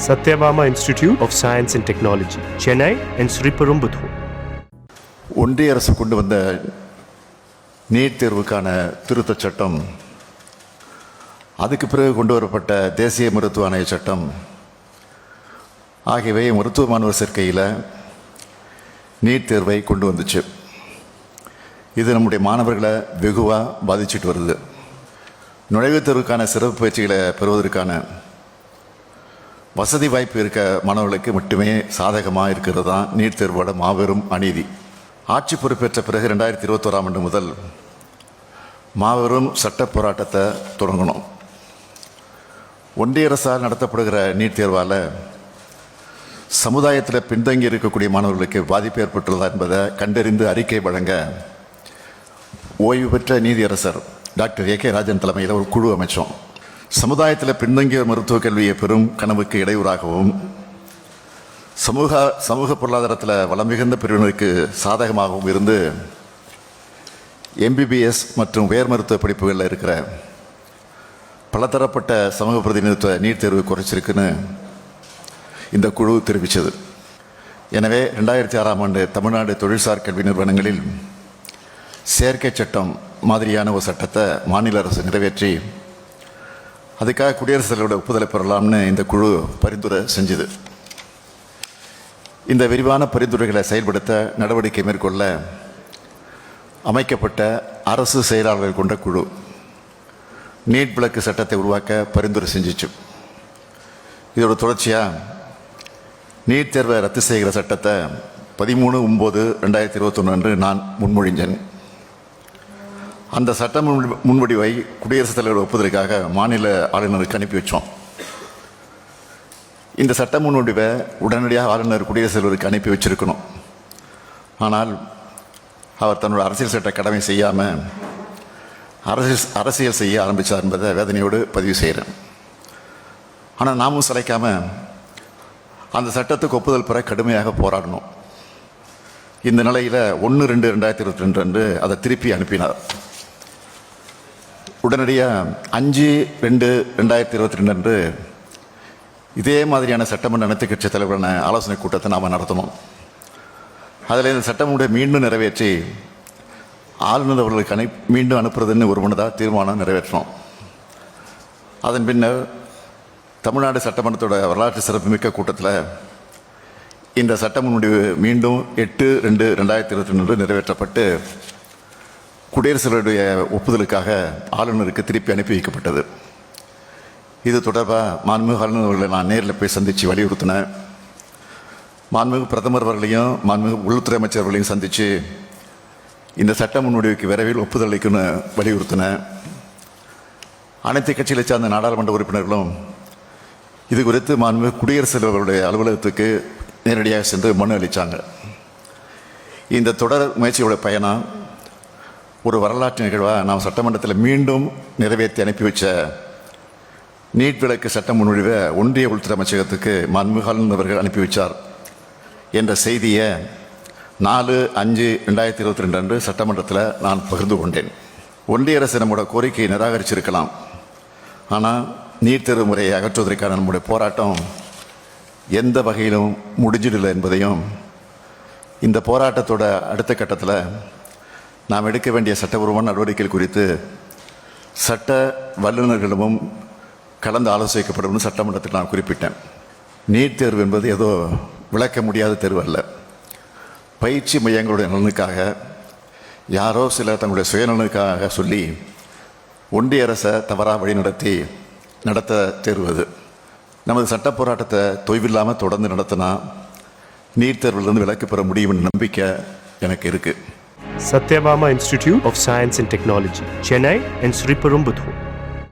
Satyabama Institute of Science and Technology, Chennai and Sriperumbudur. ஒன்றிய அரசு கொண்டு வந்த நீட் தேர்வுக்கான திருத்தச் சட்டம், அதுக்கு பிறகு கொண்டு வரப்பட்ட தேசிய மருத்துவ ஆணைய சட்டம் ஆகியவை மருத்துவ மாணவர் சேர்க்கையில் நீட் தேர்வை கொண்டு வந்துச்சு. இது நம்முடைய மாணவர்களை வெகுவாக பாதிச்சுட்டு வருது. நுழைவுத் தேர்வுக்கான சிறப்பு பயிற்சிகளை பெறுவதற்கான வசதி வாய்ப்பு இருக்க மாணவர்களுக்கு மட்டுமே சாதகமாக இருக்கிறது தான் நீட் தேர்வோட மாபெரும் அநீதி. ஆட்சி பொறுப்பேற்ற பிறகு 2021ஆம் ஆண்டு முதல் மாபெரும் சட்ட போராட்டத்தை தொடங்கணும். ஒன்றிய அரசால் நடத்தப்படுகிற நீட் தேர்வால் சமுதாயத்தில் பின்தங்கி இருக்கக்கூடிய மாணவர்களுக்கு பாதிப்பு ஏற்பட்டுள்ளதா என்பதை கண்டறிந்து அறிக்கை வழங்க ஓய்வு பெற்ற நீதியரசர் டாக்டர் ஏ.கே. ராஜன் தலைமையில் ஒரு குழு அமைச்சோம். சமுதாயத்தில் பின்தங்கிய மருத்துவ கல்வியை பெறும் கனவுக்கு இடையூறாகவும் சமூக பொருளாதாரத்தில் வளம் மிகுந்த பிரிவினருக்கு சாதகமாகவும் இருந்து MBBS மற்றும் உயர் மருத்துவ படிப்புகளில் இருக்கிற பலதரப்பட்ட சமூக பிரதிநிதித்துவ நீட் தேர்வு குறைச்சிருக்குன்னு இந்த குழு தெரிவித்தது. எனவே 2006ஆம் ஆண்டு தமிழ்நாடு தொழில்சார் கல்வி நிறுவனங்களில் சேர்க்கை சட்டம் மாதிரியான ஒரு சட்டத்தை மாநில அரசு நிறைவேற்றி அதுக்காக குடியரசுத் தலைவரோட ஒப்புதலை பெறலாம்னு இந்த குழு பரிந்துரை செஞ்சுது. இந்த விரிவான பரிந்துரைகளை செயல்படுத்த நடவடிக்கை மேற்கொள்ள அமைக்கப்பட்ட அரசு செயலாளர்கள் கொண்ட குழு நீட் விலக்கு சட்டத்தை உருவாக்க பரிந்துரை செஞ்சிச்சு. இதோட தொடர்ச்சியாக நீட் தேர்வை ரத்து செய்கிற சட்டத்தை 13/9/2021 அன்று நான் முன்மொழிஞ்சேன். அந்த சட்ட முன்வடிவை குடியரசுத் தலைவர் ஒப்புதலுக்காக மாநில ஆளுநருக்கு அனுப்பி வச்சோம். இந்த சட்ட முன்வடிவை உடனடியாக ஆளுநர் குடியரசுத் தலைவருக்கு அனுப்பி வச்சிருக்கணும். ஆனால் அவர் தன்னோட அரசியல் சட்ட கடமை செய்யாமல் அரசியல் செய்ய ஆரம்பித்தார் என்பதை வேதனையோடு பதிவு செய்கிறேன். ஆனால் நாமும் சளைக்காமல் அந்த சட்டத்துக்கு ஒப்புதல் பெற கடுமையாக போராடணும். இந்த நிலையில் 1/2/2022 அன்று அதை திருப்பி அனுப்பினார். உடனடியாக 5/2/2022 அன்று இதே மாதிரியான சட்டமன்ற அனைத்து கட்சி தலைவரான ஆலோசனை கூட்டத்தை நாம் நடத்தணும். அதில் இந்த சட்டமுறை மீண்டும் நிறைவேற்றி ஆளுநர் அவர்களுக்கு மீண்டும் அனுப்புறதுன்னு ஒரு மனதாக தீர்மானம் நிறைவேற்றணும். அதன் பின்னர் தமிழ்நாடு சட்டமன்றத்தோட வரலாற்று சிறப்புமிக்க கூட்டத்தில் இந்த சட்ட முன்வடிவு மீண்டும் 8/2/2022 நிறைவேற்றப்பட்டு குடியரசுடைய ஒப்புதலுக்காக ஆளுநருக்கு திருப்பி அனுப்பி வைக்கப்பட்டது. இது தொடர்பாக மாண்புமிகு ஆளுநர் அவர்களை நான் நேரில் போய் சந்தித்து வலியுறுத்தினேன். மாண்புமிகு பிரதமர் அவர்களையும் மாண்புமிகு உள்துறை அமைச்சர் அவர்களையும் சந்தித்து இந்த சட்ட முன்வடிவுக்கு விரைவில் ஒப்புதல் அளிக்கணும்னு வலியுறுத்தினேன். அனைத்து கட்சிகளை சார்ந்த நாடாளுமன்ற உறுப்பினர்களும் இது குறித்து மாண்புமிகு குடியரசுத் தலைவருடைய அலுவலகத்துக்கு நேரடியாக சென்று மனு அளித்தாங்க. இந்த தொடர் முயற்சியோட பயணம் ஒரு வரலாற்று நிகழ்வாக நாம் சட்டமன்றத்தில் மீண்டும் நிறைவேற்றி அனுப்பி வச்ச நீட் விலக்கு சட்ட முன்வடிவை ஒன்றிய உள்துறை அமைச்சகத்துக்கு மாண்புமிகு ஆளுநர் அவர்கள் அனுப்பி வச்சார் என்ற செய்தியை 4/5/2022 அன்று சட்டமன்றத்தில் நான் பகிர்ந்து கொண்டேன். ஒன்றிய அரசு நம்மளோட கோரிக்கையை நிராகரிச்சிருக்கலாம். ஆனால் நீட் தேர்வு முறையை அகற்றுவதற்கான நம்முடைய போராட்டம் எந்த வகையிலும் முடிஞ்சிடலை என்பதையும் இந்த போராட்டத்தோட அடுத்த கட்டத்தில் நாம் எடுக்க வேண்டிய சட்டபூர்வமான நடவடிக்கைகள் குறித்து சட்ட வல்லுநர்களிடமும் கலந்து ஆலோசிக்கப்படும் சட்டமன்றத்தில் நான் குறிப்பிட்டேன். நீட் தேர்வு என்பது ஏதோ விளக்க முடியாத தேர்வு அல்ல. பயிற்சி மையங்களுடைய நலனுக்காக யாரோ சிலர் தங்களுடைய சுயநலனுக்காக சொல்லி ஒன்றிய அரசை தவறாக வழிநடத்தி நடத்த தேர்வது. நமது சட்ட போராட்டத்தை தொய்வில்லாமல் தொடர்ந்து நடத்தினா நீட் தேர்விலிருந்து விலக்கு பெற முடியும்னு நம்பிக்கை எனக்கு இருக்குது. Satyabama Institute of Science and Technology, Chennai and Sriperumbudur.